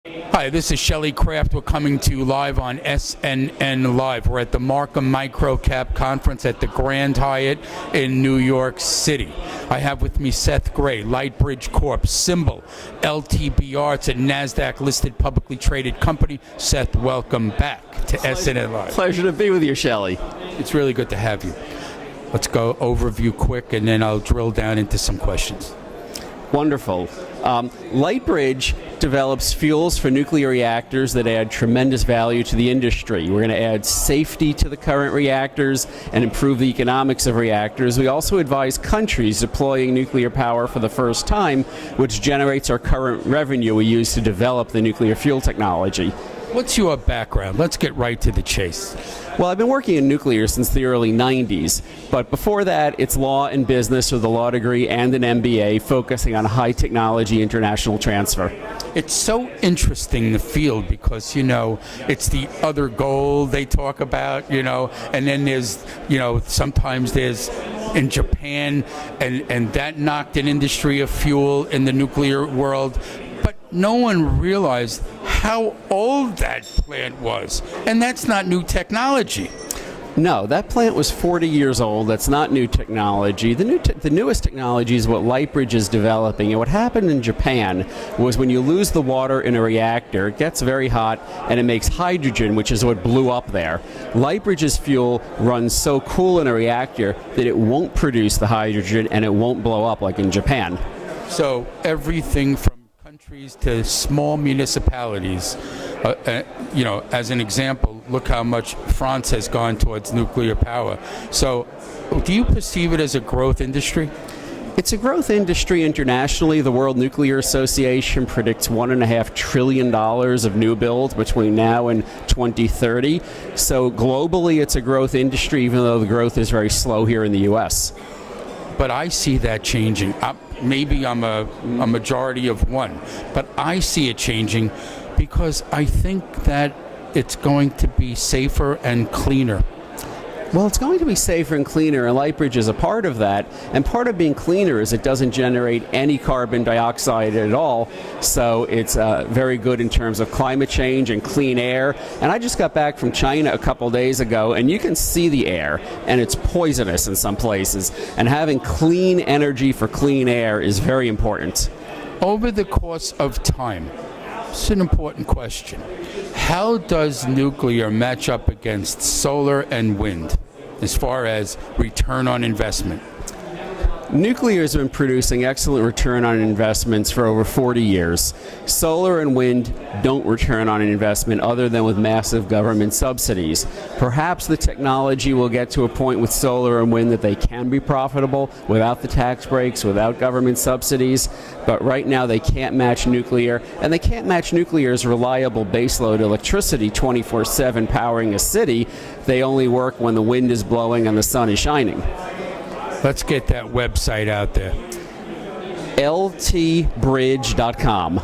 Hi, this is Shelley Kraft. We're coming to you live on SNNLive. We're at the Marcum MicroCap conference at the Grand Hyatt in New York City. I have with me Seth Grae, Lightbridge Corp, symbol LTBR. It's a NASDAQ listed publicly traded company. Seth, welcome back to SNNLive. Pleasure to be with you, Shelley. It's really good to have you. Let's go overview quick and then I'll drill down into some questions. Wonderful. Lightbridge develops fuels for nuclear reactors that add tremendous value to the industry. We're going to add safety to the current reactors and improve the economics of reactors. We also advise countries deploying nuclear power for the first time, which generates our current revenue we use to develop the nuclear fuel technology. What's your background? Let's get right to the chase. Well, I've been working in nuclear since the early 90s, but before that, it's law and business with a law degree and an MBA focusing on high technology international transfer. It's so interesting, the field, because, it's the other gold they talk about, and then there's, sometimes there's in Japan, and that knocked an industry of fuel in the nuclear world. But no one realized how old that plant was, and that's not new technology. No, that plant was 40 years old. That's not new technology. The newest technology is what Lightbridge is developing. And what happened in Japan was when you lose the water in a reactor, it gets very hot and it makes hydrogen, which is what blew up there. Lightbridge's fuel runs so cool in a reactor that it won't produce the hydrogen and it won't blow up like in Japan. So everything from countries to small municipalities, as an example, look how much France has gone towards nuclear power. So do you perceive it as a growth industry? It's a growth industry internationally. The World Nuclear Association predicts $1.5 trillion of new builds between now and 2030. So globally, it's a growth industry, even though the growth is very slow here in the U.S. But I see that changing. Maybe I'm a majority of one, but I see it changing because I think that it's going to be safer and cleaner. Well, it's going to be safer and cleaner, and Lightbridge is a part of that. And part of being cleaner is it doesn't generate any carbon dioxide at all, so it's very good in terms of climate change and clean air. And I just got back from China a couple days ago, and you can see the air, and it's poisonous in some places. And having clean energy for clean air is very important. Over the course of time, it's an important question. How does nuclear match up against solar and wind as far as return on investment? Nuclear has been producing excellent return on investments for over 40 years. Solar and wind don't return on an investment other than with massive government subsidies. Perhaps the technology will get to a point with solar and wind that they can be profitable without the tax breaks, without government subsidies, but right now they can't match nuclear, and they can't match nuclear's reliable baseload electricity 24/7 powering a city. They only work when the wind is blowing and the sun is shining. Let's get that website out there. LTBridge.com.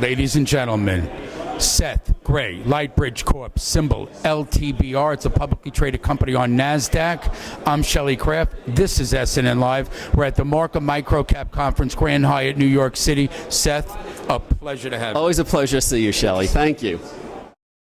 Ladies and gentlemen, Seth Grae, Lightbridge Corp, symbol LTBR. It's a publicly traded company on NASDAQ. I'm Shelley Kraft. This is SNNLive. We're at the Marcum MicroCap Conference, Grand Hyatt, New York City. Seth, a pleasure to have you. Always a pleasure to see you, Shelley. Thank you.